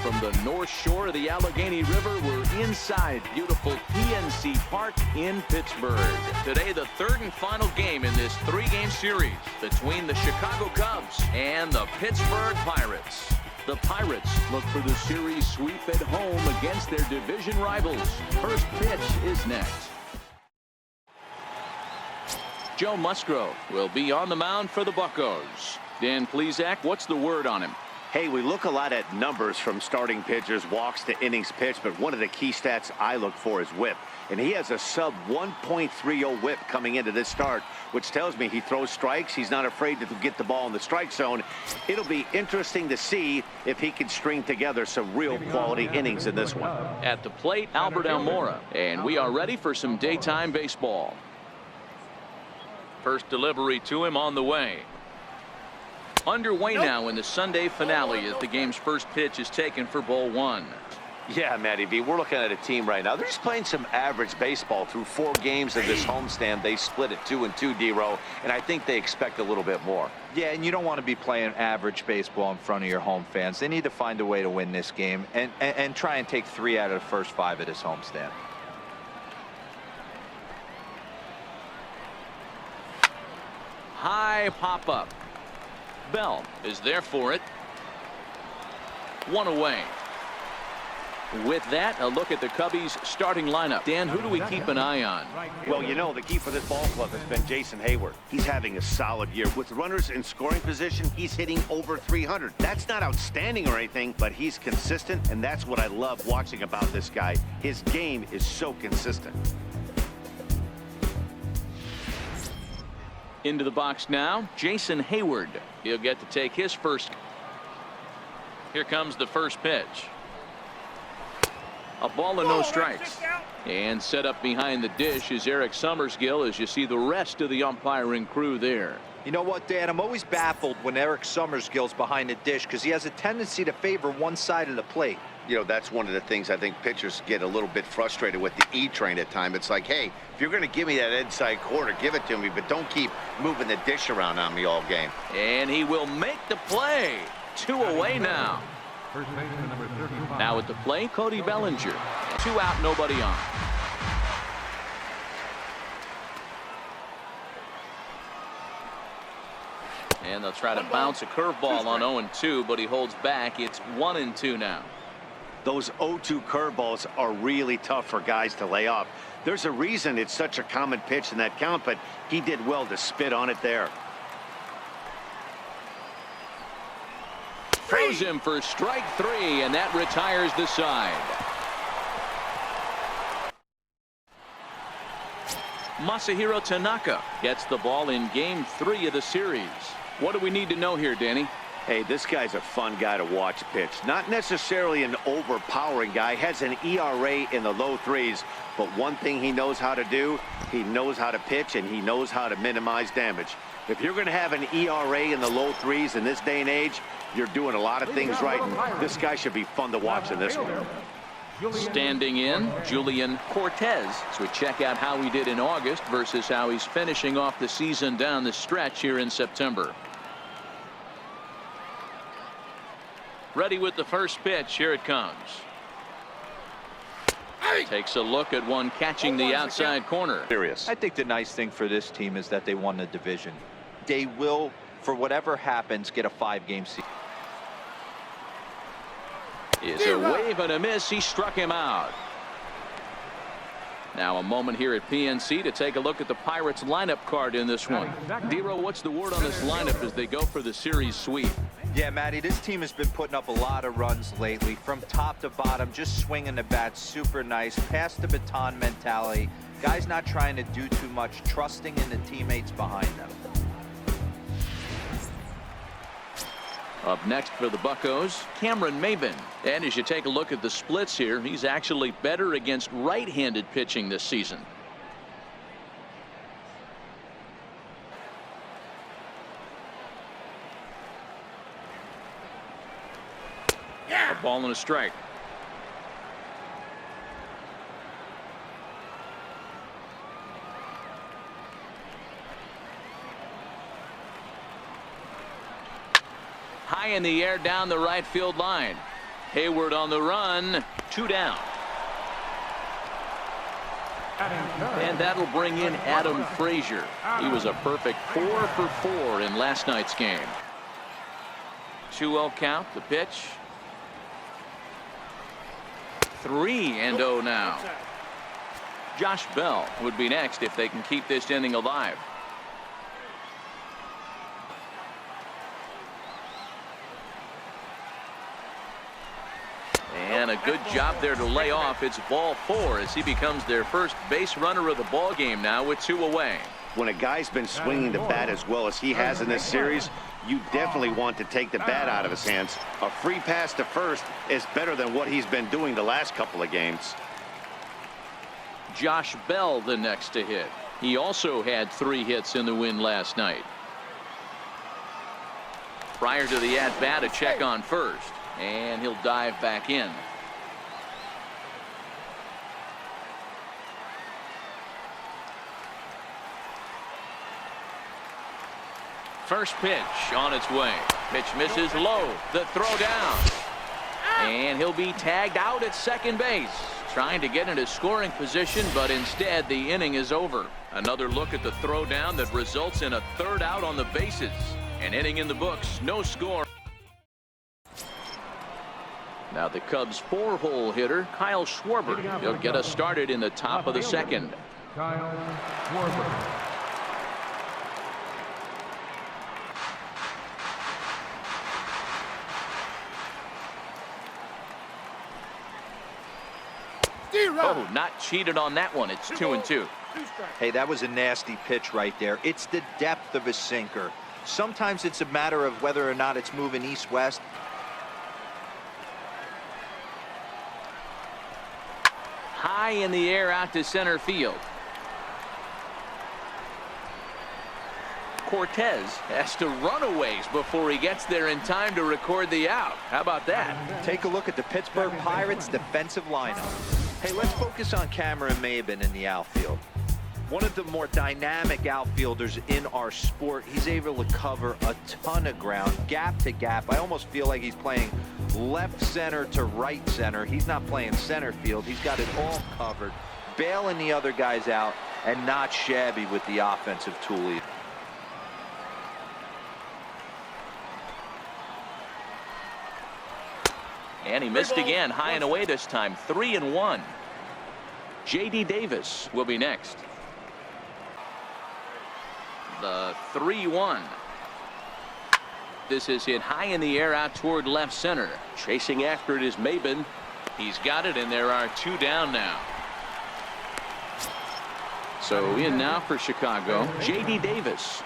from the north shore of the Allegheny River. We're inside beautiful PNC Park in Pittsburgh. Today, the third and final game in this three-game series between the Chicago Cubs and the Pittsburgh Pirates. The Pirates look for the series sweep at home against their division rivals. First pitch is next. Joe Musgrove will be on the mound for the Buccos. Dan Plesac, what's the word on him? Hey, we look a lot at numbers from starting pitchers, walks to innings pitched, but one of the key stats I look for is whip. And he has a sub 1.30 whip coming into this start, which tells me he throws strikes. He's not afraid to get the ball in the strike zone. It'll be interesting to see if he can string together some real quality innings in this one. At the plate, Albert Almora, and we are ready for some daytime baseball. First delivery to him on the way. Underway now in the Sunday finale as the game's first pitch is taken for ball one. Yeah, Matty V, we're looking at a team right now. They're just playing some average baseball through 4 games of this homestand. They split it 2-2, D-Row, and I think they expect a little bit more. Yeah, and you don't want to be playing average baseball in front of your home fans. They need to find a way to win this game and try and take 3 out of the first 5 of this homestand. High pop-up. Bell is there for it. 1 away. With that, a look at the Cubbies starting lineup. Dan, who do we keep an eye on? Well, you know, the key for this ball club has been Jason Hayward. He's having a solid year. With runners in scoring position, he's hitting over 300. That's not outstanding or anything, but he's consistent, and that's what I love watching about this guy. His game is so consistent. Into the box now, Jason Hayward. He'll get to take his first. Here comes the first pitch. A ball and no strikes. And set up behind the dish is Eric Summersgill as you see the rest of the umpiring crew there. You know what, Dan? I'm always baffled when Eric Summersgill's behind the dish because he has a tendency to favor one side of the plate. You know, that's one of the things I think pitchers get a little bit frustrated with the E-train at times. It's like, hey, if you're going to give me that inside corner, give it to me, but don't keep moving the dish around on me all game. And he will make the play. 2 away now. Now at the plate, Cody Bellinger. 2 out, nobody on. And they'll try to bounce a curveball on 0-2, but he holds back. It's 1-2 now. Those 0-2 curveballs are really tough for guys to lay off. There's a reason it's such a common pitch in that count, but he did well to spit on it there. Throws him for strike 3, and that retires the side. Masahiro Tanaka gets the ball in game 3 of the series. What do we need to know here, Danny? Hey, this guy's a fun guy to watch pitch. Not necessarily an overpowering guy. Has an ERA in the low 3s. But one thing he knows how to do, he knows how to pitch, and he knows how to minimize damage. If you're going to have an ERA in the low 3s in this day and age, you're doing a lot of things right. And this guy should be fun to watch in this one. Standing in, Julian Cortez. So we check out how he did in August versus how he's finishing off the season down the stretch here in September. Ready with the first pitch. Here it comes. Takes a look at one catching the outside corner. I think the nice thing for this team is that they won the division. They will, for whatever happens, get a 5-game season. Is a wave and a miss. He struck him out. Now a moment here at PNC to take a look at the Pirates lineup card in this one. D-Row, what's the word on this lineup as they go for the series sweep? Yeah, Matty, this team has been putting up a lot of runs lately from top to bottom, just swinging the bat super nice, pass the baton mentality. Guys not trying to do too much, trusting in the teammates behind them. Up next for the Buccos, Cameron Maben. And as you take a look at the splits here, he's actually better against right-handed pitching this season. A ball and a strike. High in the air down the right field line. Hayward on the run. 2 down. And that'll bring in Adam Frazier. He was a perfect 4 for 4 in last night's game. 2-0 count. The pitch. 3-0 now. Josh Bell would be next if they can keep this inning alive. And a good job there to lay off. It's ball 4 as he becomes their first base runner of the ball game now with 2 away. When a guy's been swinging the bat as well as he has in this series, you definitely want to take the bat out of his hands. A free pass to first is better than what he's been doing the last couple of games. Josh Bell the next to hit. He also had 3 hits in the win last night. Prior to the at-bat, a check on first, and he'll dive back in. First pitch on its way. Pitch misses low. The throw down. And he'll be tagged out at second base. Trying to get into scoring position, but instead the inning is over. Another look at the throw down that results in a 3rd out on the bases. An inning in the books. No score. Now the Cubs 4-hole hitter, Kyle Schwarber. He'll get us started in the top of the 2nd. Kyle Schwarber. Oh, not cheated on that one. It's 2-2. Hey, that was a nasty pitch right there. It's the depth of a sinker. Sometimes it's a matter of whether or not it's moving east-west. High in the air out to center field. Cortez has to run a ways before he gets there in time to record the out. How about that? Take a look at the Pittsburgh Pirates defensive lineup. Hey, let's focus on Cameron Maybin in the outfield. One of the more dynamic outfielders in our sport. He's able to cover a ton of ground, gap to gap. I almost feel like he's playing left center to right center. He's not playing center field. He's got it all covered, bailing the other guys out, and not shabby with the offensive tool either. And he missed again, high and away this time. 3-1. J.D. Davis will be next. The 3-1. This is hit high in the air out toward left center. Chasing after it is Maybin. He's got it, and there are 2 down now. So in now for Chicago, J.D. Davis.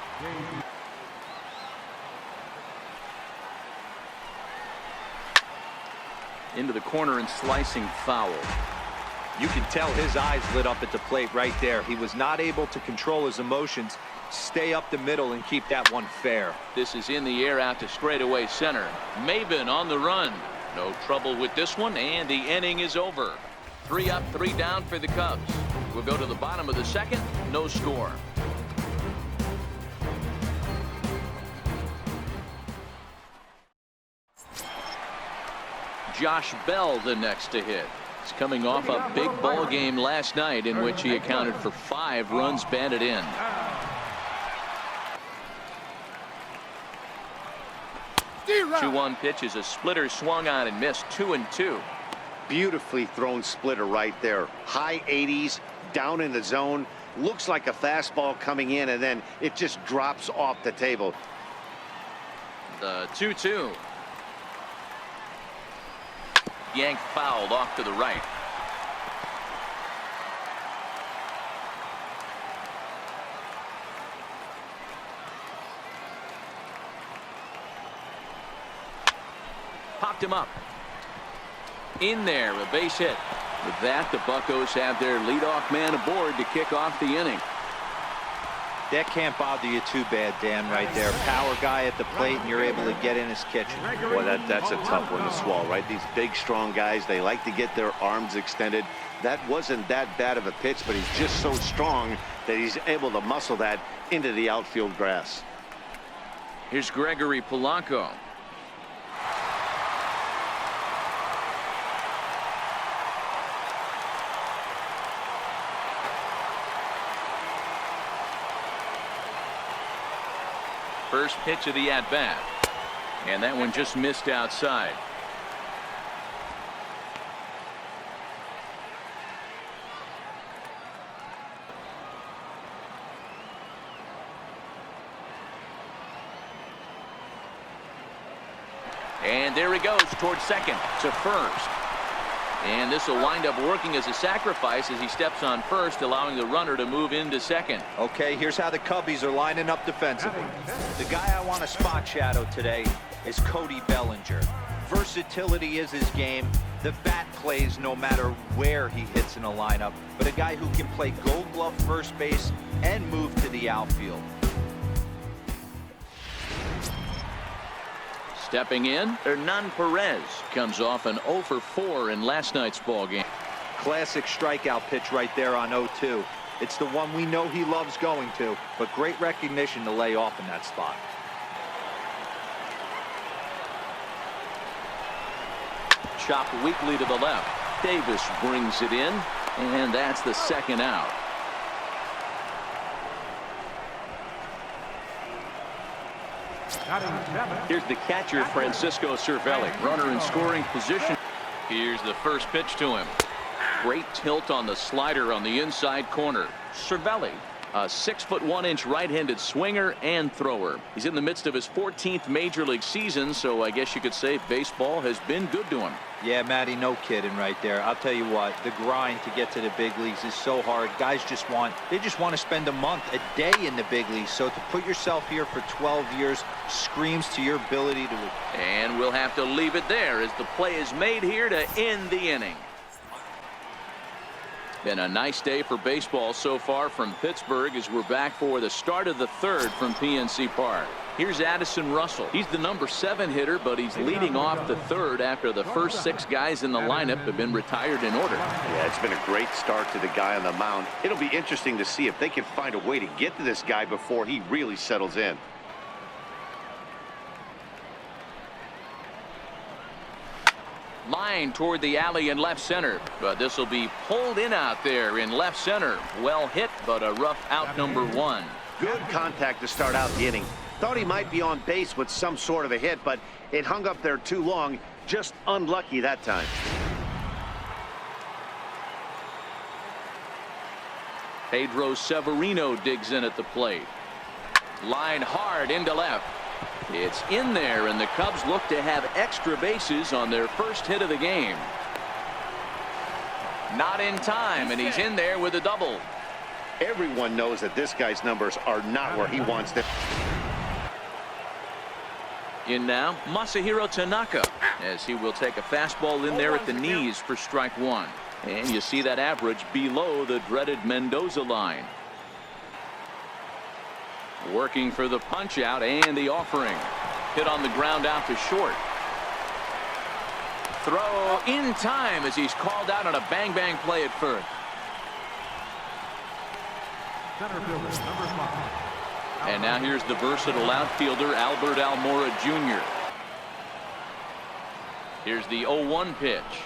Into the corner and slicing foul. You can tell his eyes lit up at the plate right there. He was not able to control his emotions, stay up the middle, and keep that one fair. This is in the air out to straightaway center. Maybin on the run. No trouble with this one, and the inning is over. 3 up, 3 down for the Cubs. We'll go to the bottom of the 2nd. No score. Josh Bell the next to hit. He's coming off a big ball game last night in which he accounted for 5 runs batted in. The 2-1 pitch is a splitter swung on and missed. 2-2. Beautifully thrown splitter right there. High 80s, down in the zone. Looks like a fastball coming in, and then it just drops off the table. The 2-2. Yanked fouled off to the right. Popped him up. In there, a base hit. With that, the Buccos have their leadoff man aboard to kick off the inning. That can't bother you too bad, Dan, right there. Power guy at the plate, and you're able to get in his kitchen. Boy, that's a tough one to swallow, right? These big, strong guys, they like to get their arms extended. That wasn't that bad of a pitch, but he's just so strong that he's able to muscle that into the outfield grass. Here's Gregory Polanco. First pitch of the at-bat. And that one just missed outside. And there he goes towards second to first. And this will wind up working as a sacrifice as he steps on first, allowing the runner to move into second. Okay, here's how the Cubbies are lining up defensively. The guy I want to spot shadow today is Cody Bellinger. Versatility is his game. The bat plays no matter where he hits in a lineup, but a guy who can play Gold Glove first base and move to the outfield. Stepping in, Hernan Perez comes off an 0 for 4 in last night's ball game. Classic strikeout pitch right there on 0-2. It's the one we know he loves going to, but great recognition to lay off in that spot. Chopped weakly to the left. Davis brings it in, and that's the second out. Here's the catcher, Francisco Cervelli. Runner in scoring position. Here's the first pitch to him. Great tilt on the slider on the inside corner. Cervelli, a 6'1" right-handed swinger and thrower. He's in the midst of his 14th major league season, so I guess you could say baseball has been good to him. Yeah, Matty, no kidding right there. I'll tell you what, the grind to get to the big leagues is so hard. Guys just want to spend a month, a day in the big leagues. So to put yourself here for 12 years screams to your ability to. And we'll have to leave it there as the play is made here to end the inning. Been a nice day for baseball so far from Pittsburgh as we're back for the start of the third from PNC Park. Here's Addison Russell. He's the number 7 hitter, but he's leading off the third after the first 6 guys in the lineup have been retired in order. Yeah, it's been a great start to the guy on the mound. It'll be interesting to see if they can find a way to get to this guy before he really settles in. Line toward the alley in left center, but this will be pulled in out there in left center. Well hit, but a rough out number 1. Good contact to start out the inning. Thought he might be on base with some sort of a hit, but it hung up there too long. Just unlucky that time. Pedro Severino digs in at the plate. Line hard into left. It's in there, and the Cubs look to have extra bases on their first hit of the game. Not in time, and he's in there with a double. Everyone knows that this guy's numbers are not where he wants them. In now, Masahiro Tanaka, as he will take a fastball in there at the knees for strike 1. And you see that average below the dreaded Mendoza line. Working for the punch out and the offering. Hit on the ground out to short. Throw in time as he's called out on a bang-bang play at first. Center fielder, number 5. And now here's the versatile outfielder, Albert Almora Jr. Here's the 0-1 pitch.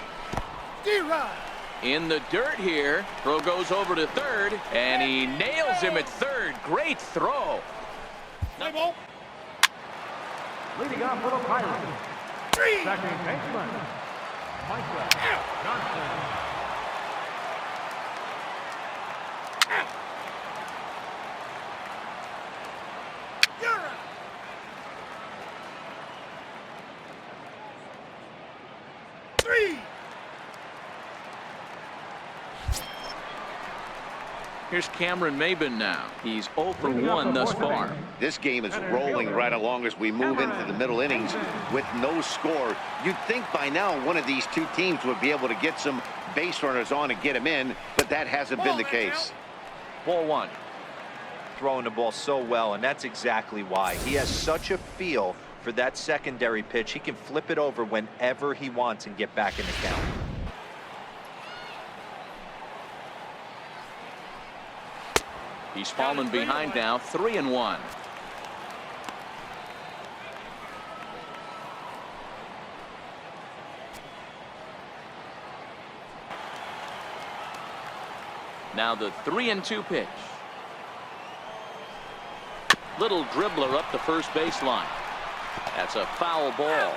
In the dirt here. Throw goes over to third, and he nails him at third. Great throw. Leading off for the Pirates. Second baseman, Michael Johnson. Here's Cameron Maybin now. He's 0 for 1 thus far. This game is rolling right along as we move into the middle innings with no score. You'd think by now one of these two teams would be able to get some base runners on and get them in, but that hasn't been the case. Ball 1. Throwing the ball so well, and that's exactly why. He has such a feel for that secondary pitch. He can flip it over whenever he wants and get back in the count. He's fallen behind now, 3-1. Now the 3-2 pitch. Little dribbler up the first baseline. That's a foul ball.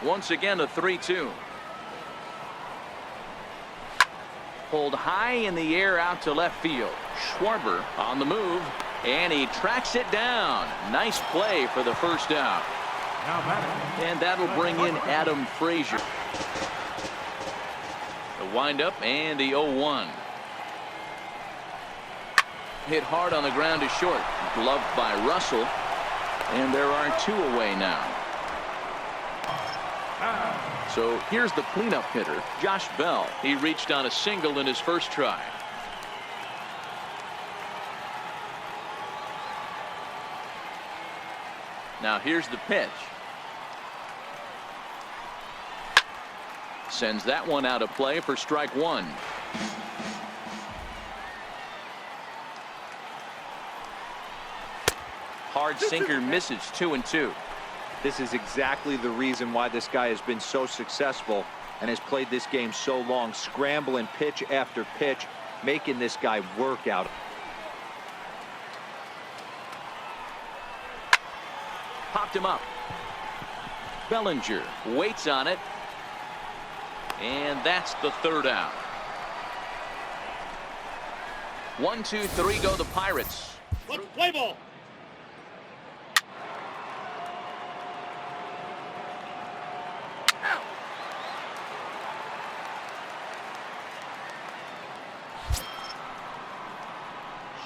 Once again, a 3-2. Pulled high in the air out to left field. Schwarber on the move, and he tracks it down. Nice play for the first out. And that'll bring in Adam Frazier. The windup and the 0-1. Hit hard on the ground to short. Gloved by Russell. And there are 2 away now. So here's the cleanup hitter, Josh Bell. He reached on a single in his first try. Now here's the pitch. Sends that one out of play for strike 1. Hard sinker misses, 2-2. This is exactly the reason why this guy has been so successful and has played this game so long, scrambling pitch after pitch, making this guy work out. Popped him up. Bellinger waits on it. And that's the third out. 1, 2, 3 go the Pirates. Let's play ball.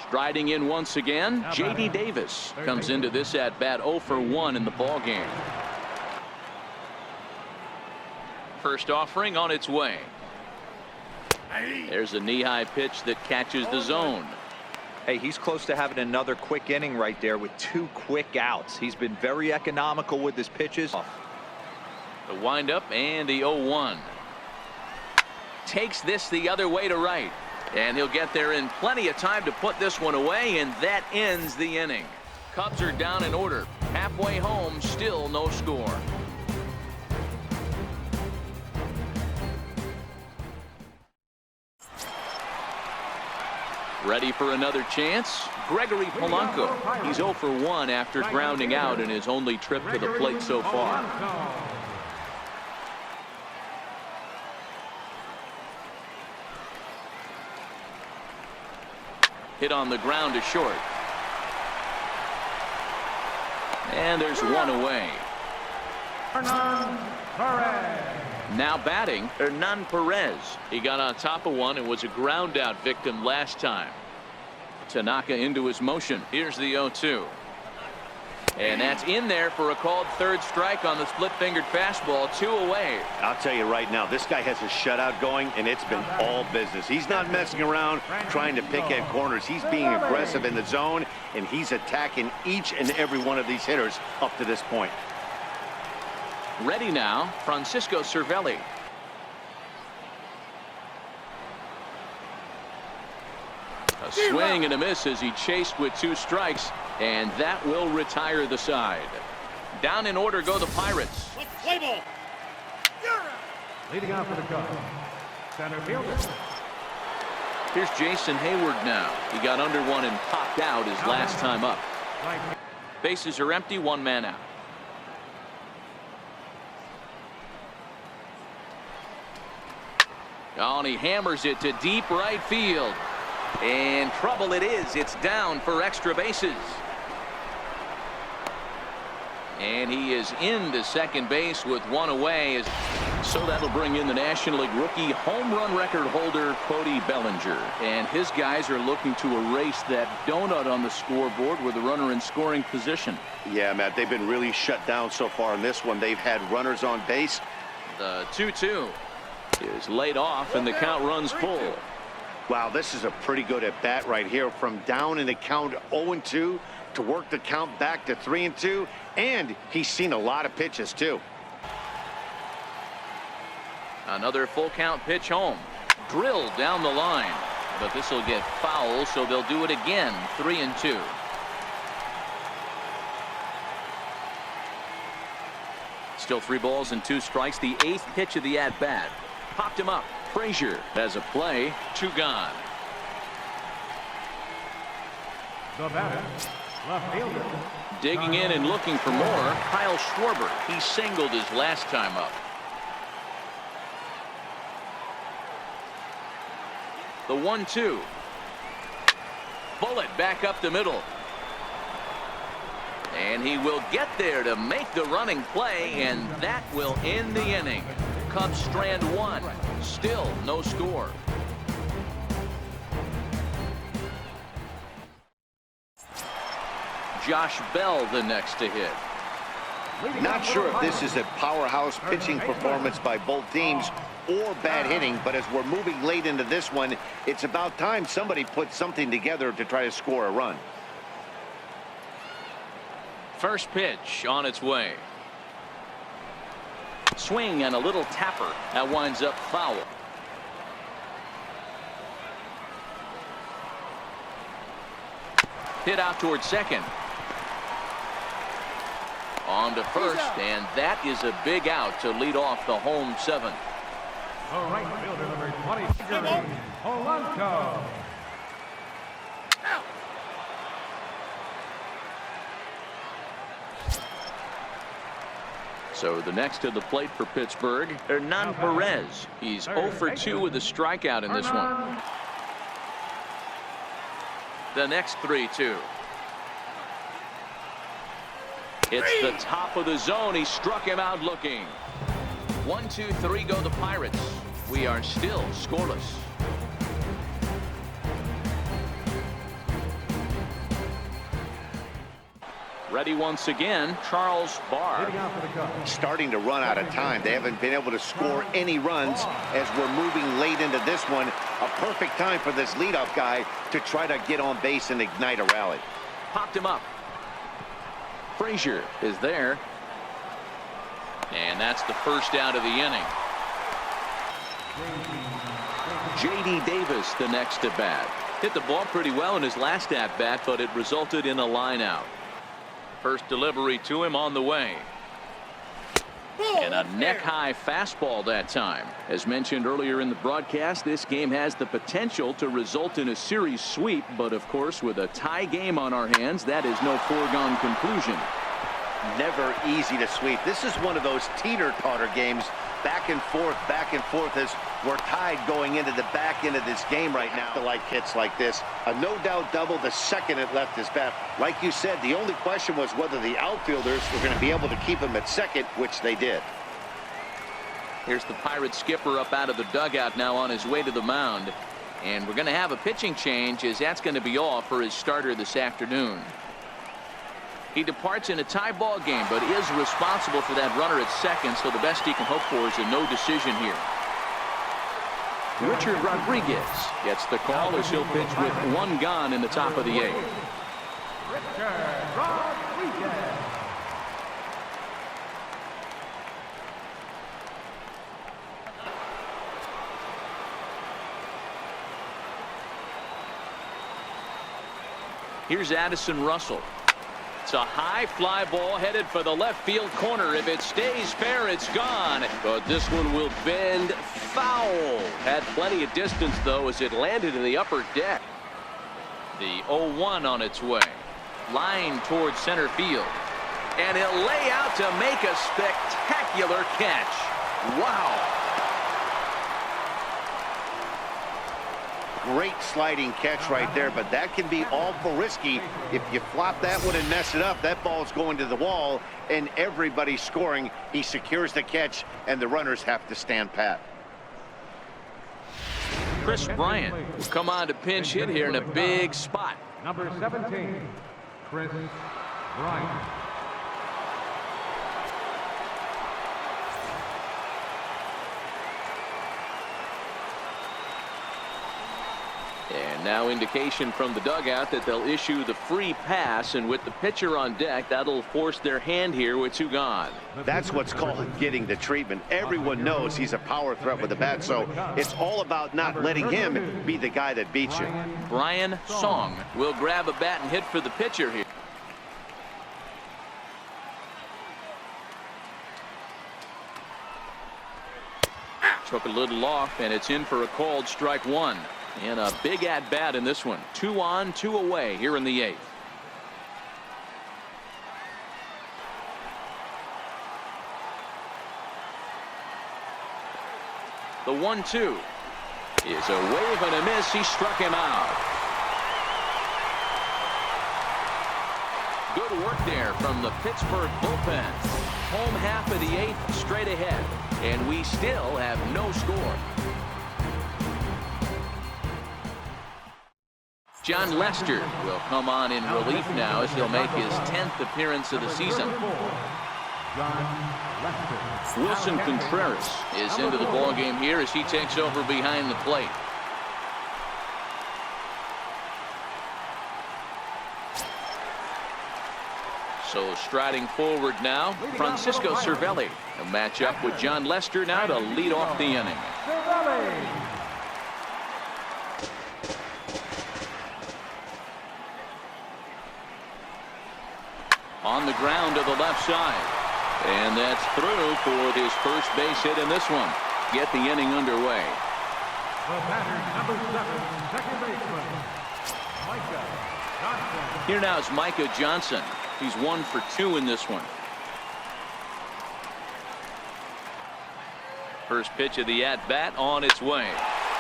Striding in once again, J.D. Davis comes into this at bat 0 for 1 in the ball game. First offering on its way. There's a knee-high pitch that catches the zone. Hey, he's close to having another quick inning right there with 2 quick outs. He's been very economical with his pitches. The windup and the 0-1. Takes this the other way to right. And he'll get there in plenty of time to put this one away, and that ends the inning. Cubs are down in order. Halfway home, still no score. Ready for another chance? Gregory Polanco. He's 0 for 1 after grounding out in his only trip to the plate so far. Hit on the ground to short. And there's one away. Now batting, Hernan Perez. He got on top of one and was a ground out victim last time. Tanaka into his motion. Here's the 0-2. And that's in there for a called third strike on the split-fingered fastball. 2 away. I'll tell you right now, this guy has a shutout going, and it's been all business. He's not messing around trying to pick at corners. He's being aggressive in the zone, and he's attacking each and every one of these hitters up to this point. Ready now, Francisco Cervelli. A swing and a miss as he chased with 2 strikes, and that will retire the side. Down in order go the Pirates. Let's play ball. Leading off for the Cubs, center fielder. Here's Jason Hayward now. He got under one and popped out his last time up. Bases are empty, 1 man out. Oh, and he hammers it to deep right field. And trouble it is. It's down for extra bases. And he is into second base with 1 away. So that'll bring in the National League rookie home run record holder Cody Bellinger. And his guys are looking to erase that donut on the scoreboard with a runner in scoring position. Yeah, Matt, they've been really shut down so far in this one. They've had runners on base. The 2-2 is laid off and the count runs full. Wow, this is a pretty good at bat right here, from down in the count 0-2 to work the count back to 3-2, and he's seen a lot of pitches too. Another full count pitch home. Drilled down the line, but this will get foul, so they'll do it again. 3-2. Still 3 balls and 2 strikes. The 8th pitch of the at bat. Popped him up. Frazier has a play. 2 gone. The batter, left fielder. Digging in and looking for more, Kyle Schwarber. He singled his last time up. The 1-2. Bullet back up the middle. And he will get there to make the running play, and that will end the inning. Cubs strand one. Still no score. Josh Bell the next to hit. Not sure if this is a powerhouse pitching performance by both teams or bad hitting, but as we're moving late into this one, it's about time somebody put something together to try to score a run. First pitch on its way. Swing and a little tapper. That winds up foul. Hit out towards second. On to first, and that is a big out to lead off the home seventh. The right fielder, number 23, Polanco. So the next to the plate for Pittsburgh, Hernan Perez. He's 0 for 2 with a strikeout in this one. The next 3-2. It's the top of the zone. He struck him out looking. 1-2-3 go the Pirates. We are still scoreless. Ready once again, Charles Barr. Starting to run out of time. They haven't been able to score any runs as we're moving late into this one. A perfect time for this leadoff guy to try to get on base and ignite a rally. Popped him up. Frazier is there. And that's the first out of the inning. J.D. Davis the next to bat. Hit the ball pretty well in his last at bat, but it resulted in a line out. First delivery to him on the way. And a neck-high fastball that time. As mentioned earlier in the broadcast, this game has the potential to result in a series sweep, but of course with a tie game on our hands, that is no foregone conclusion. Never easy to sweep. This is one of those teeter-totter games, back and forth as we're tied going into the back end of this game right now. Like hits like this, a no-doubt double the second it left his bat. Like you said, the only question was whether the outfielders were going to be able to keep him at second, which they did. Here's the Pirates skipper up out of the dugout now on his way to the mound. And we're going to have a pitching change, as that's going to be all for his starter this afternoon. He departs in a tie ball game, but is responsible for that runner at second, so the best he can hope for is a no decision here. Richard Rodriguez gets the call as he'll pitch with one gone in the top of the eighth. Richard Rodriguez. Here's Addison Russell. It's a high fly ball headed for the left field corner. If it stays fair, it's gone. But this one will bend foul. Had plenty of distance, though, as it landed in the upper deck. The 0-1 on its way. Line towards center field. And he'll lay out to make a spectacular catch. Wow. Great sliding catch right there, but that can be awful risky. If you flop that one and mess it up, that ball's going to the wall, and everybody's scoring. He secures the catch, and the runners have to stand pat. Chris Bryant will come on to pinch hit here in a big spot. Number 17, Chris Bryant. And now indication from the dugout that they'll issue the free pass, and with the pitcher on deck, that'll force their hand here with two gone. That's what's called getting the treatment. Everyone knows he's a power threat with the bat, so it's all about not letting him be the guy that beats you. Brian Song will grab a bat and hit for the pitcher here. Took a little off, and it's in for a called strike one. And a big at-bat in this one. 2 on, 2 away here in the 8th. The 1-2 is a wave and a miss. He struck him out. Good work there from the Pittsburgh bullpen. Home half of the 8th straight ahead. And we still have no score. John Lester will come on in relief now as he'll make his 10th appearance of the season. Wilson Contreras is into the ballgame here as he takes over behind the plate. So striding forward now, Francisco Cervelli. A matchup with John Lester now to lead off the inning. On the ground to the left side. And that's through for his first base hit in this one. Get the inning underway. The batter, number 7, second baseman, Micah Johnson. Here now is Micah Johnson. He's 1 for 2 in this one. First pitch of the at-bat on its way.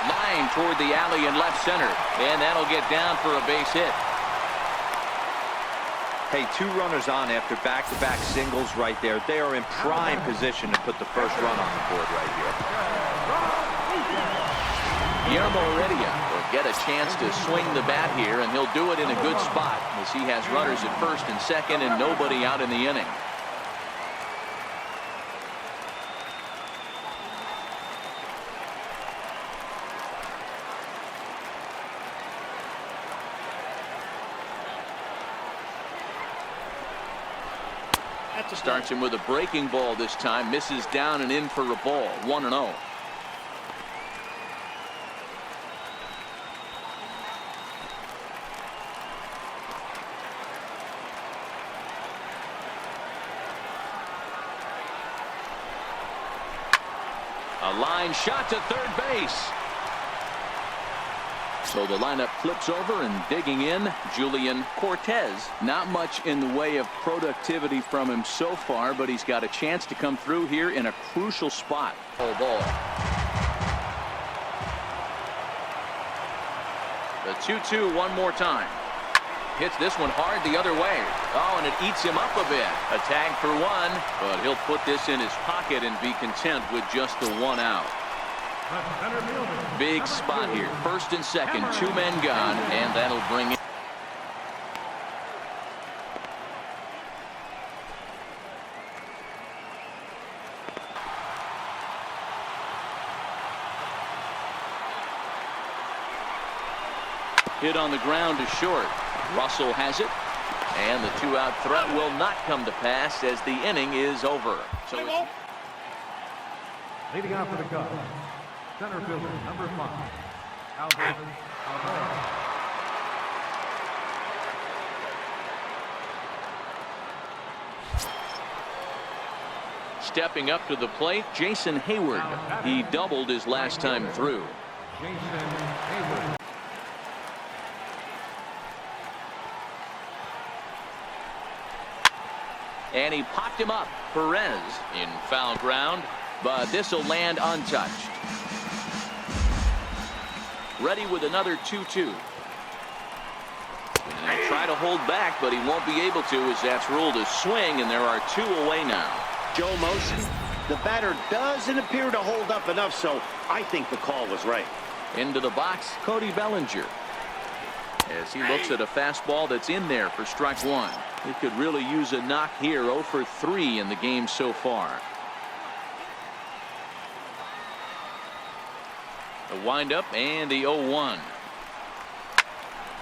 Line toward the alley in left center. And that'll get down for a base hit. Hey, 2 runners on after back-to-back singles right there. They are in prime position to put the first run on the board right here. Guillermo Heredia will get a chance to swing the bat here, and he'll do it in a good spot as he has runners at first and second and nobody out in the inning. Starts him with a breaking ball this time. Misses down and in for a ball. 1-0. A line shot to third base. So the lineup flips over and digging in, Julian Cortez. Not much in the way of productivity from him so far, but he's got a chance to come through here in a crucial spot. Oh, ball. The 2-2 one more time. Hits this one hard the other way. Oh, and it eats him up a bit. A tag for 1, but he'll put this in his pocket and be content with just the 1 out. Big spot here. First and second, 2 men gone, and that'll bring in. Hit on the ground to short. Russell has it, and the 2-out threat will not come to pass as the inning is over. So leading off for the Cubs, center fielder, number 5, Albert Alvarez. Stepping up to the plate, Jason Hayward. He doubled his last time through. Jason Hayward. And he popped him up. Perez in foul ground, but this will land untouched. Ready with another 2-2. And he'll try to hold back, but he won't be able to as that's ruled a swing, and there are 2 away now. Joe Motion. The batter doesn't appear to hold up enough, so I think the call was right. Into the box, Cody Bellinger. As he looks at a fastball that's in there for strike 1. He could really use a knock here. 0 for 3 in the game so far. The windup and the 0-1.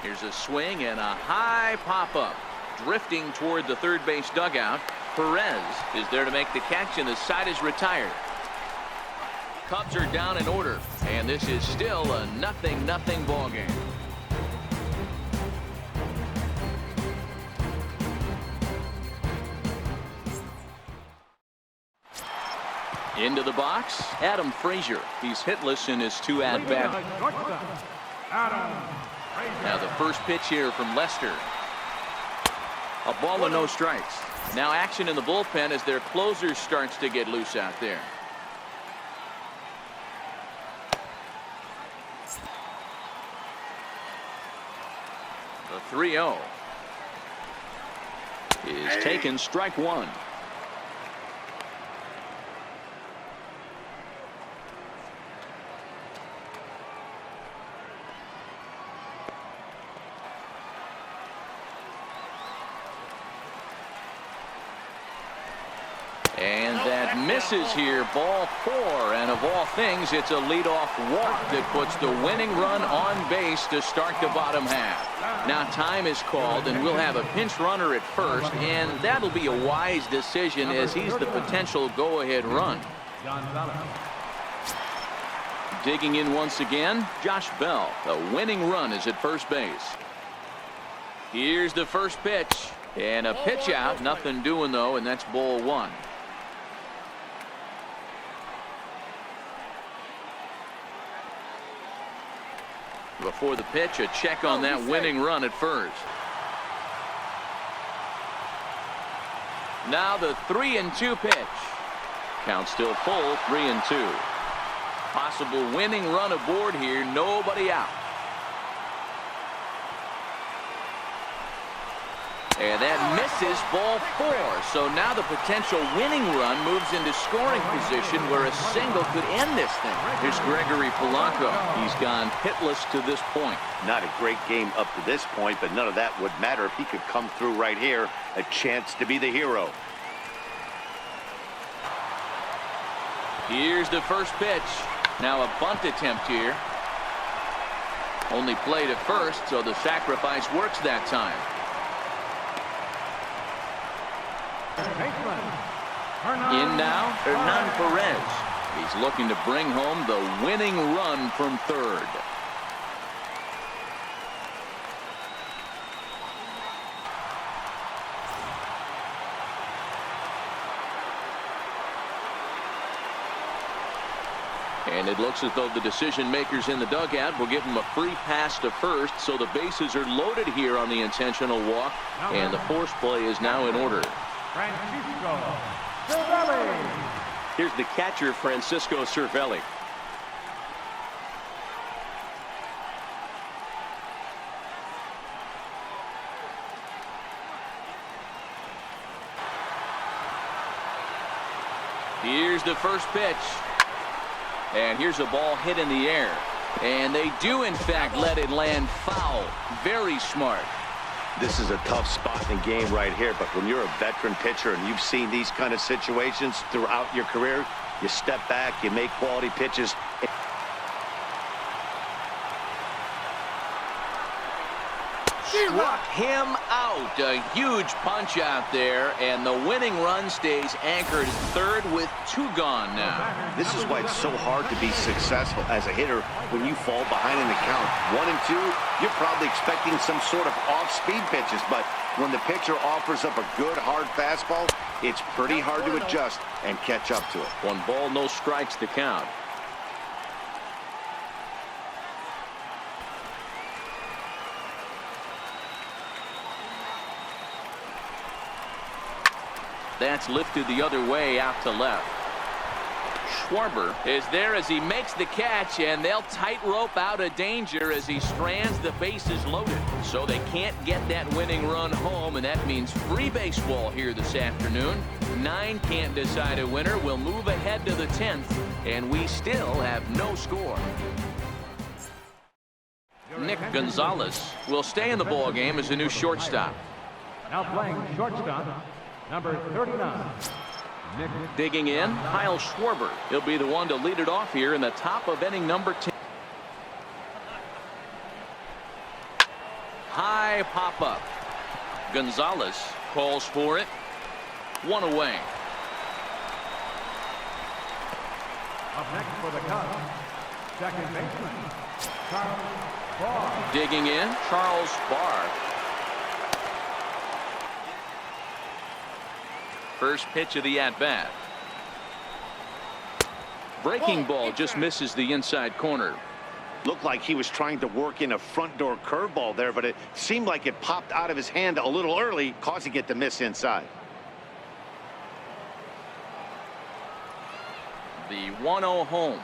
Here's a swing and a high pop-up. Drifting toward the third base dugout. Perez is there to make the catch, and the side is retired. Cubs are down in order, and this is still a 0-0 ball game. Into the box, Adam Frazier. He's hitless in his 2 at-bats. Now the first pitch here from Lester. A ball and no strikes. Now action in the bullpen as their closer starts to get loose out there. The 3-0 is taken, strike one. And that misses here, ball four, and of all things, it's a leadoff walk that puts the winning run on base to start the bottom half. Now time is called, and we'll have a pinch runner at first, and that'll be a wise decision as he's the potential go-ahead run. Digging in once again, Josh Bell. The winning run is at first base. Here's the first pitch, and a pitch out, nothing doing though, and that's ball one. Before the pitch, a check on that winning run at first. Now the 3-2 pitch. Count still full, 3-2. Possible winning run aboard here, nobody out. And that misses, ball four. So now the potential winning run moves into scoring position where a single could end this thing. Here's Gregory Polanco. He's gone hitless to this point. Not a great game up to this point, but none of that would matter if he could come through right here. A chance to be the hero. Here's the first pitch. Now a bunt attempt here. Only played at first, so the sacrifice works that time. In now, Hernan Perez. He's looking to bring home the winning run from third. And it looks as though the decision makers in the dugout will give him a free pass to first, so the bases are loaded here on the intentional walk, and the force play is now in order. Here's the catcher, Francisco Cervelli. Here's the first pitch. And here's a ball hit in the air. And they do, in fact, let it land foul. Very smart. This is a tough spot in the game right here, but when you're a veteran pitcher and you've seen these kind of situations throughout your career, you step back, you make quality pitches. Struck him out. A huge punch out there, and the winning run stays anchored at third with two gone now. This is why it's so hard to be successful as a hitter when you fall behind in the count. 1 and 2, you're probably expecting some sort of off-speed pitches, but when the pitcher offers up a good hard fastball, it's pretty hard to adjust and catch up to it. 1 ball, no strikes to count. That's lifted the other way out to left. Schwarber is there as he makes the catch, and they'll tightrope out of danger as he strands the bases loaded. So they can't get that winning run home, and that means free baseball here this afternoon. 9 can't decide a winner. We'll move ahead to the 10th, and we still have no score. Nick Gonzalez will stay in the ball game as a new shortstop. Now playing shortstop, number 39. Digging in, Kyle Schwarber. He'll be the one to lead it off here in the top of inning number 10. High pop-up. Gonzalez calls for it. 1 away. Up next for the Cubs, second baseman, Charles Barr. Digging in, Charles Barr. First pitch of the at-bat. Breaking ball just misses the inside corner. Looked like he was trying to work in a front door curveball there, but it seemed like it popped out of his hand a little early, causing it to miss inside. The 1-0 home.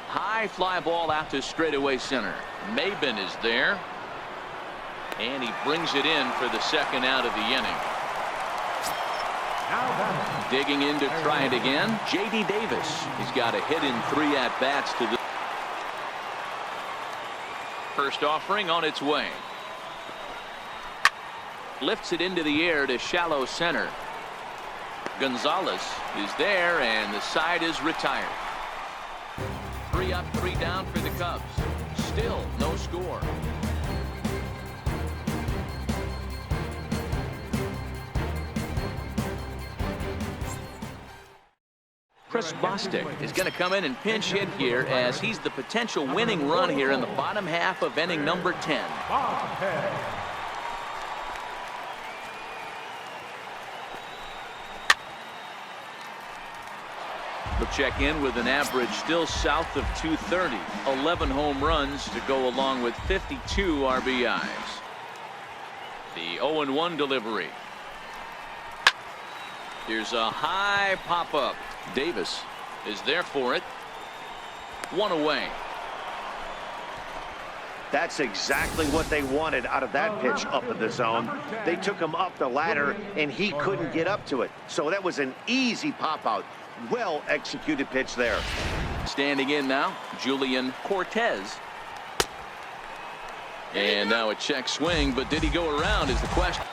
High fly ball out to straightaway center. Maben is there. And he brings it in for the second out of the inning. Digging in to try it again, J.D. Davis. He's got a hit in 3 at-bats to the first offering on its way. Lifts it into the air to shallow center. Gonzalez is there, and the side is retired. 3 up, 3 down for the Cubs. Still no score. Chris Bostic is going to come in and pinch hit here as he's the potential winning run here in the bottom half of inning number 10. He'll check in with an average still south of 230. 11 home runs to go along with 52 RBIs. The 0-1 delivery. Here's a high pop-up. Davis is there for it. 1 away. That's exactly what they wanted out of that pitch up in the zone. They took him up the ladder, and he couldn't get up to it. So that was an easy pop-out. Well executed pitch there. Standing in now, Julian Cortez. And now a check swing, but did he go around is the question.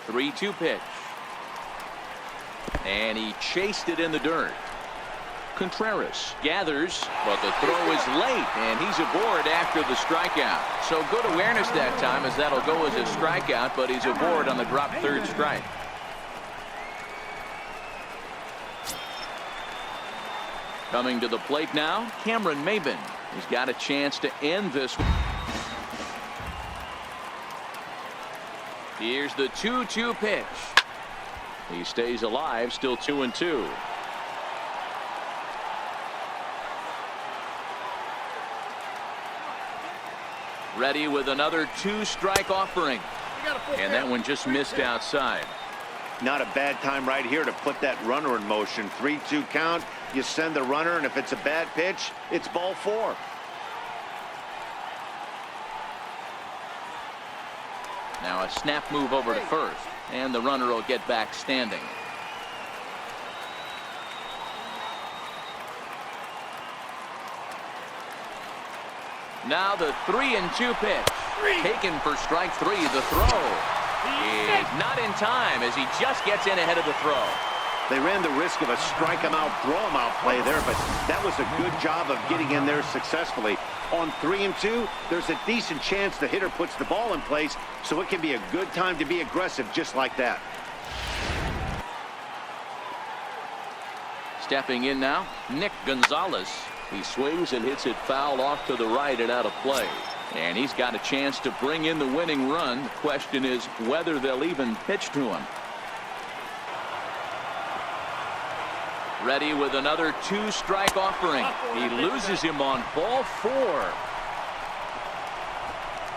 3-2 pitch. And he chased it in the dirt. Contreras gathers, but the throw is late, and he's aboard after the strikeout. So good awareness that time, as that'll go as a strikeout, but he's aboard on the drop third strike. Coming to the plate now, Cameron Maben. He's got a chance to end this. Here's the 2-2 pitch. He stays alive, still 2-2. Ready with another 2-strike offering. And that one just missed outside. Not a bad time right here to put that runner in motion. 3-2 count. You send the runner, and if it's a bad pitch, it's ball 4. Now a snap move over to first, and the runner will get back standing. Now the 3-2 pitch. Taken for strike 3. The throw is not in time as he just gets in ahead of the throw. They ran the risk of a strike him out, throw him out play there, but that was a good job of getting in there successfully. On 3-2, there's a decent chance the hitter puts the ball in place, so it can be a good time to be aggressive just like that. Stepping in now, Nick Gonzalez. He swings and hits it foul off to the right and out of play. And he's got a chance to bring in the winning run. The question is whether they'll even pitch to him. Ready with another 2-strike offering. He loses him on ball 4.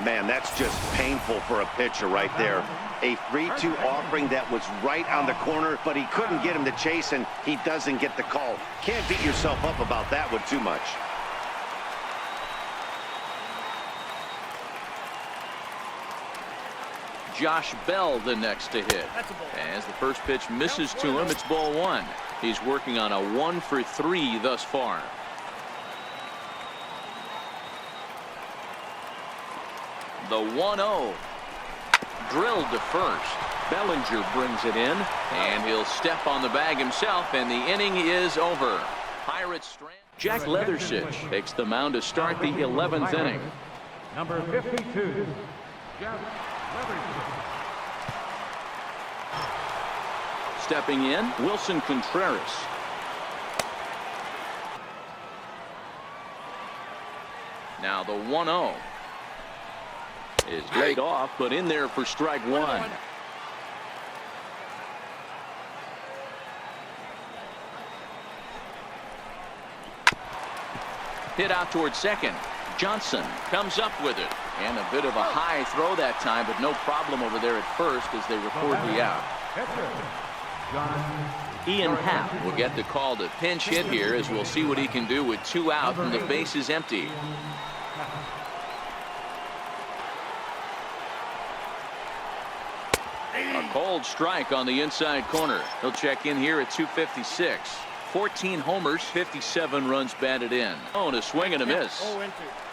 Man, that's just painful for a pitcher right there. A 3-2 offering that was right on the corner, but he couldn't get him to chase, and he doesn't get the call. Can't beat yourself up about that one too much. Josh Bell the next to hit. As the first pitch misses to him, it's ball 1. He's working on a 1-for-3 thus far. The 1-0. Drilled to first. Bellinger brings it in, and he'll step on the bag himself, and the inning is over. Pirates strand. Jack Leathersich takes the mound to start the 11th inning. Number 52, Jack Leathersich. Stepping in, Wilson Contreras. Now the 1-0 is laid off, but in there for strike 1. Hit out towards second. Johnson comes up with it. And a bit of a high throw that time, but no problem over there at first as they record the out. Ian Happ will get the call to pinch hit here, as we'll see what he can do with 2 out and the base is empty. A cold strike on the inside corner. He'll check in here at 256. 14 homers, 57 runs batted in. Oh, and a swing and a miss.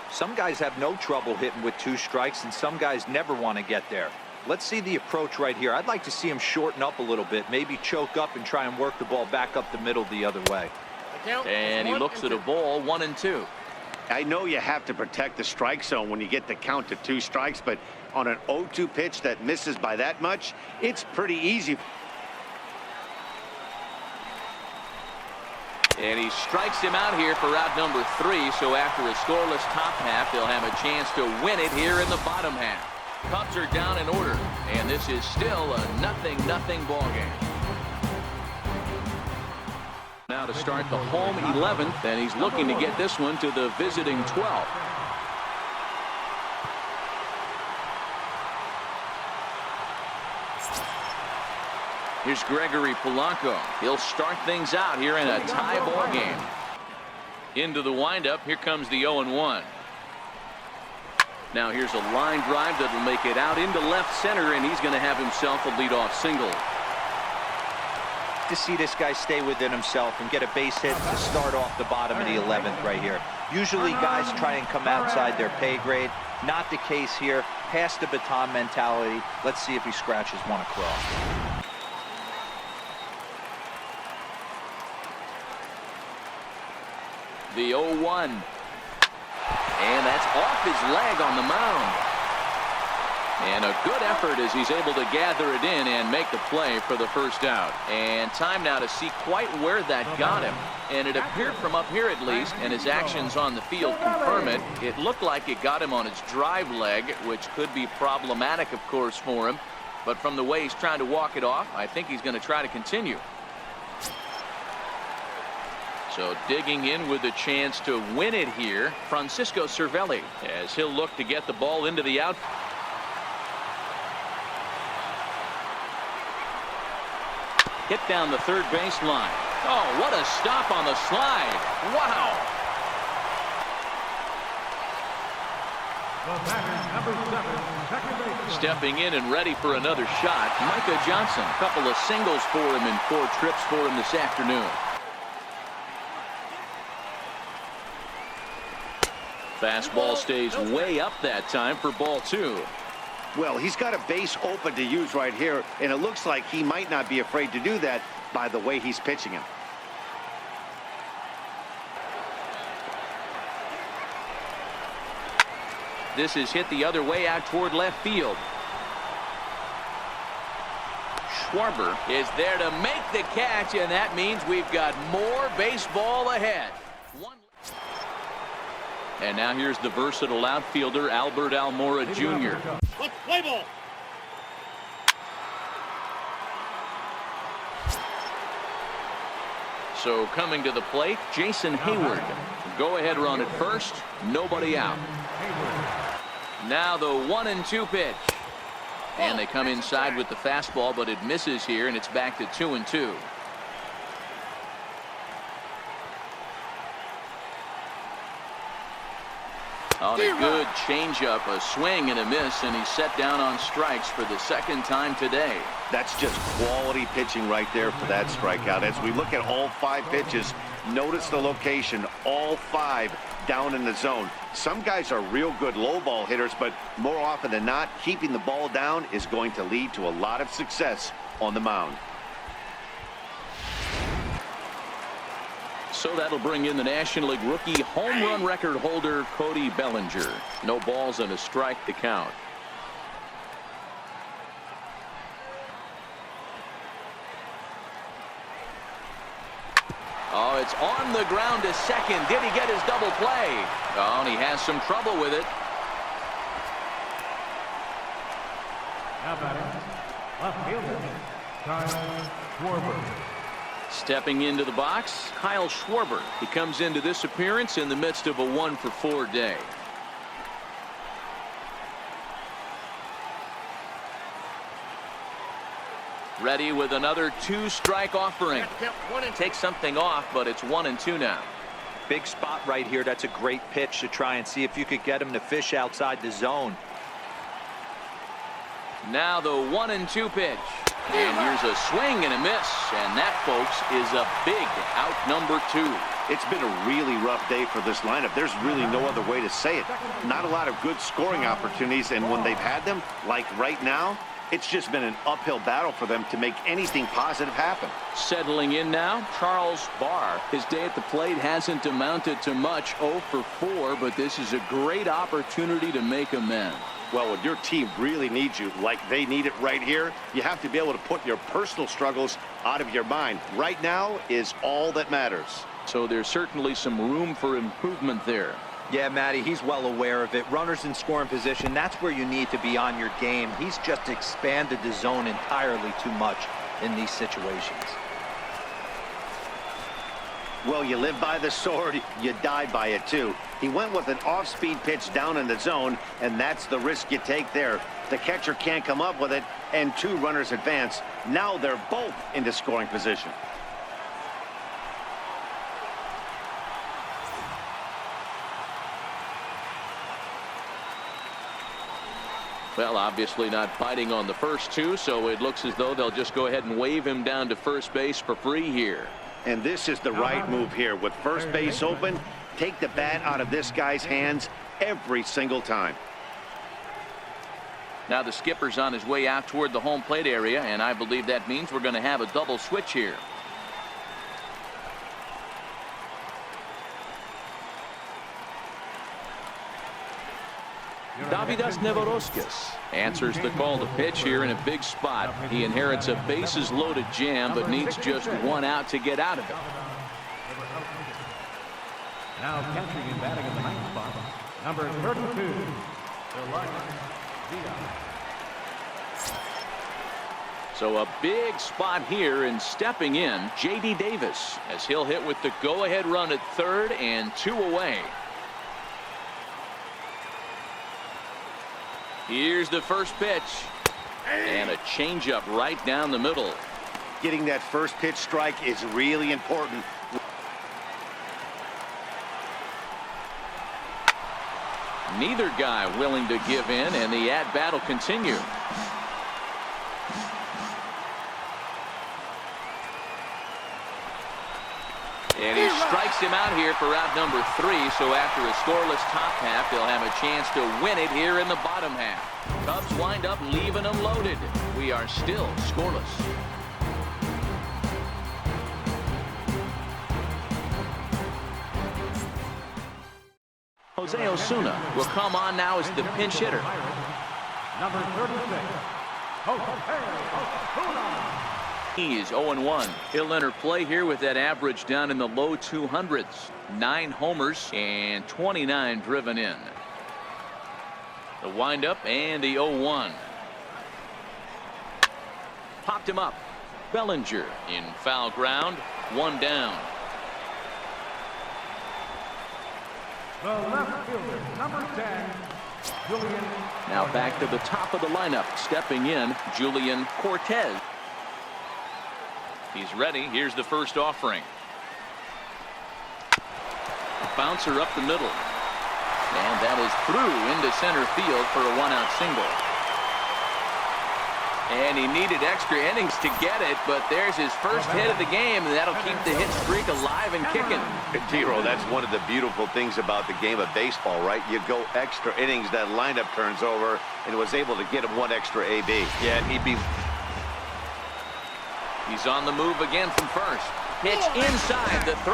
Some guys have no trouble hitting with 2 strikes, and some guys never want to get there. Let's see the approach right here. I'd like to see him shorten up a little bit, maybe choke up and try and work the ball back up the middle the other way. And he looks at a ball, 1-2. I know you have to protect the strike zone when you get the count to 2 strikes, but on an 0-2 pitch that misses by that much, it's pretty easy. And he strikes him out here for out number 3. So after a scoreless top half, they'll have a chance to win it here in the bottom half. Cubs are down in order, and this is still a 0-0 ball game. Now to start the home 11th, and he's looking to get this one to the visiting 12th. Here's Gregory Polanco. He'll start things out here in a tie ball game. Into the windup. Here comes the 0-1. Now here's a line drive that'll make it out into left center, and he's going to have himself a leadoff single. To see this guy stay within himself and get a base hit to start off the bottom of the 11th right here. Usually guys try and come outside their pay grade. Not the case here. Pass the baton mentality. Let's see if he scratches one across. The 0-1. And that's off his leg on the mound. And a good effort as he's able to gather it in and make the play for the first out. And time now to see quite where that got him. And it appeared from up here at least, and his actions on the field confirm it. It looked like it got him on his drive leg, which could be problematic, of course, for him. But from the way he's trying to walk it off, I think he's going to try to continue. So digging in with a chance to win it here, Francisco Cervelli, as he'll look to get the ball into the out. Hit down the third baseline. Oh, what a stop on the slide. Wow. Stepping in and ready for another shot, Micah Johnson. A couple of singles for him and 4 trips for him this afternoon. Fastball stays way up that time for ball 2. Well, he's got a base open to use right here, and it looks like he might not be afraid to do that by the way he's pitching him. This is hit the other way out toward left field. Schwarber is there to make the catch, and that means we've got more baseball ahead. And now here's the versatile outfielder, Albert Almora Jr. Play ball. So coming to the plate, Jason Hayward. Go ahead run at first, nobody out. Now the 1-2 pitch. And they come inside with the fastball, but it misses here, and it's back to 2-2. On a good changeup, a swing and a miss, and he's set down on strikes for the second time today. That's just quality pitching right there for that strikeout. As we look at all 5 pitches, notice the location, all 5 down in the zone. Some guys are real good low ball hitters, but more often than not, keeping the ball down is going to lead to a lot of success on the mound. So that'll bring in the National League rookie home run record holder Cody Bellinger. No balls and a strike to count. Oh, it's on the ground to second. Did he get his double play? Oh, and he has some trouble with it. Now batting, left fielder, Kyle Schwarber. Stepping into the box, Kyle Schwarber. He comes into this appearance in the midst of a 1-for-4 day. Ready with another 2-strike offering. Take something off, but it's 1-2 now. Big spot right here. That's a great pitch to try and see if you could get him to fish outside the zone. Now the 1-2 pitch. And here's a swing and a miss. And that, folks, is a big out number 2. It's been a really rough day for this lineup. There's really no other way to say it. Not a lot of good scoring opportunities, and when they've had them, like right now, it's just been an uphill battle for them to make anything positive happen. Settling in now, Charles Barr. His day at the plate hasn't amounted to much, 0-for-4, but this is a great opportunity to make amends. Well, when your team really needs you, like they need it right here, you have to be able to put your personal struggles out of your mind. Right now is all that matters. So there's certainly some room for improvement there. Yeah, Matty, he's well aware of it. Runners in scoring position, that's where you need to be on your game. He's just expanded the zone entirely too much in these situations. Well, you live by the sword, you die by it too. He went with an off-speed pitch down in the zone, and that's the risk you take there. The catcher can't come up with it, and 2 runners advance. Now they're both into scoring position. Well, obviously not biting on the first 2, so it looks as though they'll just go ahead and wave him down to first base for free here. And this is the right move here. With first base open, take the bat out of this guy's hands every single time. Now the skipper's on his way out toward the home plate area, and I believe that means we're going to have a double switch here. Davidas Nevoroskis answers the call to pitch here in a big spot. He inherits a bases loaded jam, but needs just 1 out to get out of it. Now catching and batting in the 9th spot, number 32, So a big spot here, and stepping in, J.D. Davis, as he'll hit with the go-ahead run at third and 2 away. Here's the first pitch, and a changeup right down the middle. Getting that first pitch strike is really important. Neither guy willing to give in, and the at-bat will continue. And he strikes him out here for out number 3. So after a scoreless top half, they'll have a chance to win it here in the bottom half. Cubs wind up leaving them loaded. We are still scoreless. Jose Osuna will come on now as the pinch hitter. number 36, Jose Osuna. He is 0-1. He'll enter play here with that average down in the low 200s. 9 homers and 29 driven in. The windup and the 0-1. Popped him up. Bellinger in foul ground. 1 down. The left fielder, number 10, Julian. Now back to the top of the lineup. Stepping in, Julian Cortez. He's ready. Here's the first offering. A bouncer up the middle. And that is through into center field for a 1-out single. And he needed extra innings to get it, but there's his first hit of the game, and that'll keep the hit streak alive and kicking. Tiro, that's one of the beautiful things about the game of baseball, right? You go extra innings, that lineup turns over, and was able to get him 1 extra AB. Yeah, he'd be... He's on the move again from first. Pitch inside, the throw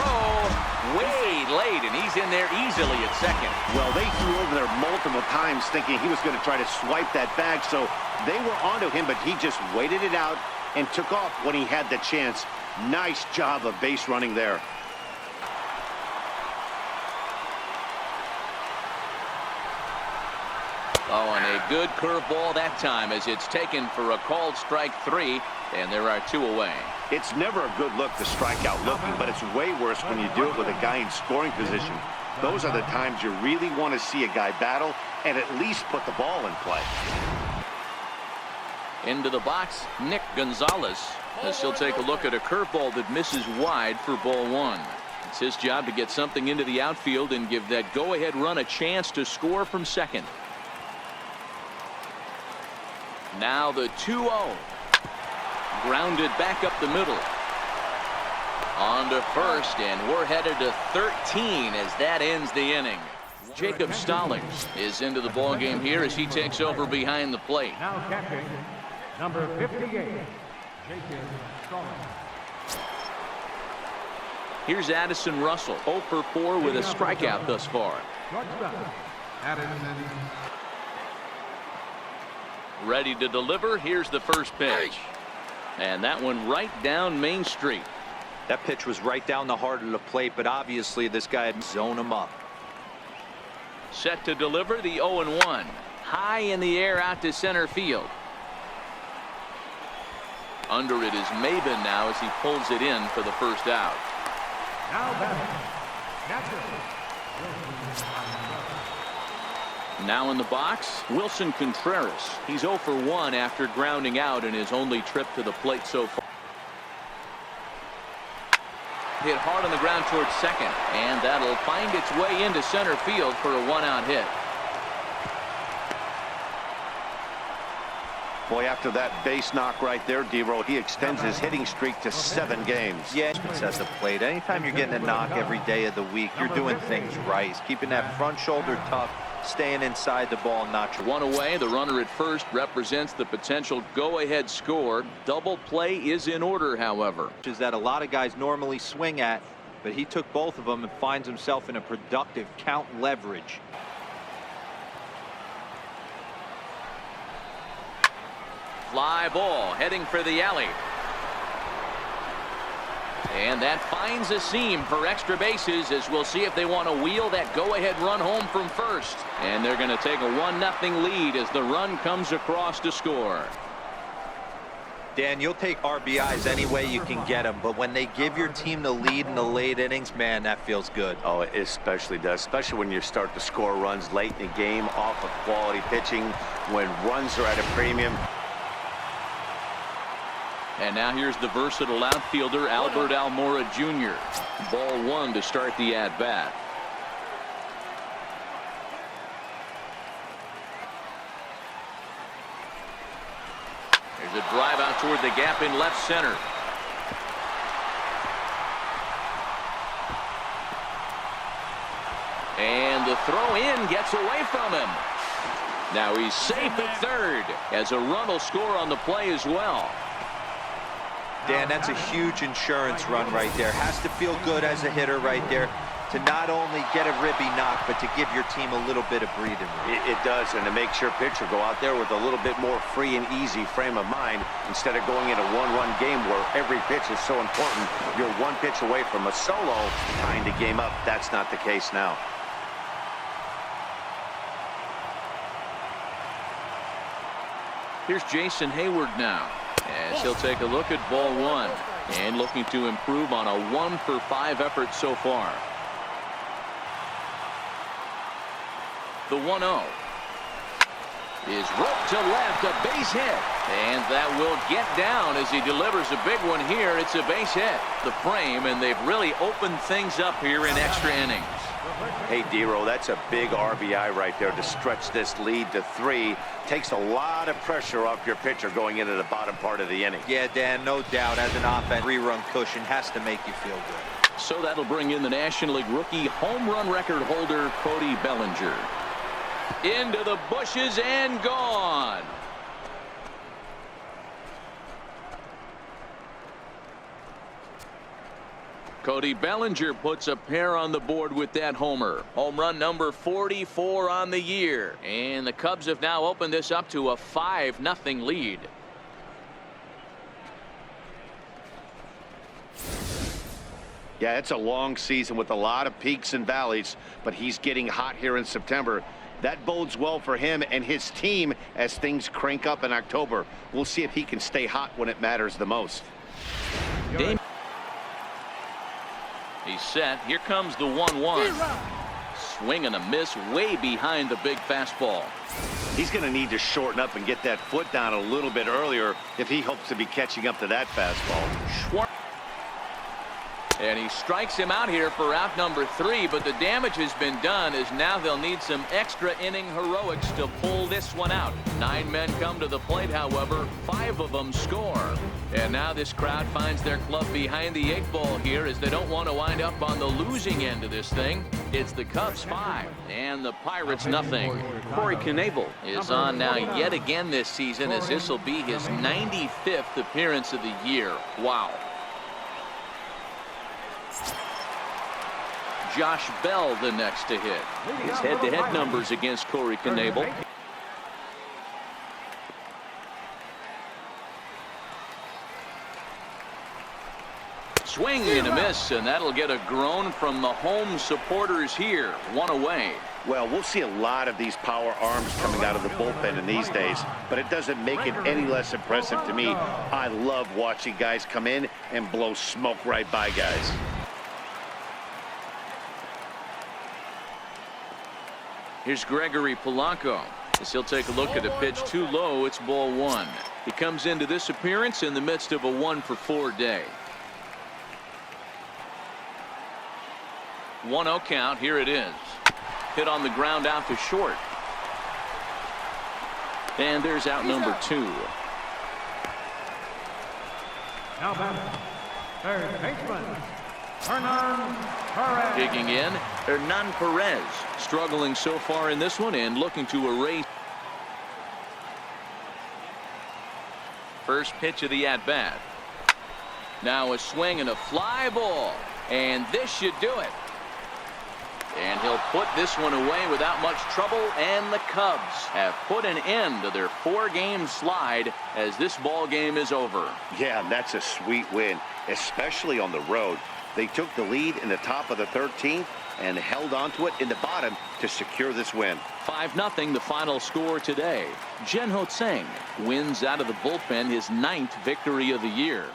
way late, and he's in there easily at second. Well, they threw over there multiple times thinking he was going to try to swipe that bag, so they were onto him, but he just waited it out and took off when he had the chance. Nice job of base running there. Oh, and a A good curveball that time as it's taken for a called strike 3, and there are 2 away. It's never a good look to strike out looking, but it's way worse when you do it with a guy in scoring position. Those are the times you really want to see a guy battle and at least put the ball in play. Into the box, Nick Gonzalez, as he'll take a look at a curveball that misses wide for ball 1. It's his job to get something into the outfield and give that go-ahead run a chance to score from second. Now the 2-0. Grounded back up the middle. On to first, and we're headed to 13 as that ends the inning. Jacob Stallings is into the ball game here as he takes over behind the plate. Now catching, number 58, Jacob Stallings. Here's Addison Russell, 0 for 4 with a strikeout thus far. Shortstop, Addison. Ready to deliver. Here's the first pitch. And that one right down Main Street. That pitch was right down the heart of the plate, but obviously this guy had zoned him up. Set to deliver the 0-1. High in the air out to center field. Under it is Maben now as he pulls it in for the first out. Now batting, Now in the box, Wilson Contreras. He's 0 for 1 after grounding out in his only trip to the plate so far. Hit hard on the ground towards second, and that'll find its way into center field for a 1-out hit. Boy, after that base knock right there, D-Roll, he extends his hitting streak to 7 games. Yeah, it's at the plate. Anytime you're getting a knock every day of the week, you're doing things right. He's keeping that front shoulder tough, staying inside the ball, not too. 1 away. The runner at first represents the potential go-ahead score. Double play is in order, however. Is that a lot of guys normally swing at, but he took both of them and finds himself in a productive count leverage. Fly ball heading for the alley. And that finds a seam for extra bases as we'll see if they want to wheel that go-ahead run home from first. And they're going to take a 1-0 lead as the run comes across to score. Dan, you'll take RBIs any way you can get them, but when they give your team the lead in the late innings, man, that feels good. Oh, it especially does, especially when you start to score runs late in the game off of quality pitching, when runs are at a premium. And now here's the versatile outfielder, Albert Almora Jr. Ball 1 to start the at-bat. There's a drive out toward the gap in left center. And the throw in gets away from him. Now he's safe at third as a run will score on the play as well. Dan, that's a huge insurance run right there. Has to feel good as a hitter right there to not only get a ribby knock, but to give your team a little bit of breathing room. It does, and to make your pitcher go out there with a little bit more free and easy frame of mind instead of going in a one-run game where every pitch is so important. You're one pitch away from a solo, tying the game up. That's not the case now. Here's Jason Hayward now, as he'll take a look at ball 1 and looking to improve on a 1 for 5 effort so far. The 1-0 is roped to left, a base hit, and that will get down as he delivers a big one here. It's a base hit, the frame, and they've really opened things up here in extra innings. Hey, D-Roll, that's a big RBI right there to stretch this lead to 3. Takes a lot of pressure off your pitcher going into the bottom part of the inning. Yeah, Dan, no doubt, as an offense, three-run cushion has to make you feel good. So that'll bring in the National League rookie home run record holder, Cody Bellinger. Into the bushes and gone. Cody Bellinger puts a pair on the board with that homer. Home run number 44 on the year. And the Cubs have now opened this up to a 5-0 lead. Yeah, it's a long season with a lot of peaks and valleys, but he's getting hot here in September. That bodes well for him and his team as things crank up in October. We'll see if he can stay hot when it matters the most. He's set. Here comes the 1-1. Swing and a miss way behind the big fastball. He's going to need to shorten up and get that foot down a little bit earlier if he hopes to be catching up to that fastball. And he strikes him out here for out number 3, but the damage has been done as now they'll need some extra inning heroics to pull this one out. 9 men come to the plate, however, 5 of them score. And now this crowd finds their club behind the 8 ball here as they don't want to wind up on the losing end of this thing. It's the Cubs 5 and the Pirates nothing. Corey Knebel Is on now yet again this season as this will be his 95th appearance of the year. Wow. Josh Bell the next to hit. His head-to-head numbers against Corey Knebel. Swing and a miss, and that'll get a groan from the home supporters here. 1 away. Well, we'll see a lot of these power arms coming out of the bullpen in these days, but it doesn't make it any less impressive to me. I love watching guys come in and blow smoke right by guys. Here's Gregory Polanco as he'll take a look at a pitch too low. It's ball 1. He comes into this appearance in the midst of a 1-for-4 day. 1-0 count. Here it is. Hit on the ground out to short. And there's out number 2. Now back. Third baseman, Hernan Perez. Digging in, Hernan Perez. Struggling so far in this one and looking to erase. First pitch of the at-bat. Now a swing and a fly ball. And this should do it. And he'll put this one away without much trouble, and the Cubs have put an end to their 4-game slide as this ball game is over. Yeah, that's a sweet win, especially on the road. They took the lead in the top of the 13th and held on to it in the bottom to secure this win. 5-0 the final score today. Jin-Ho Tseng wins out of the bullpen his 9th victory of the year.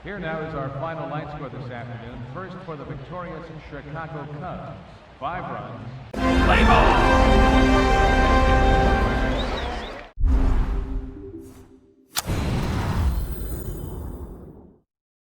Here now is our final line score this afternoon. First for the victorious Chicago Cubs, 5 runs. Play ball!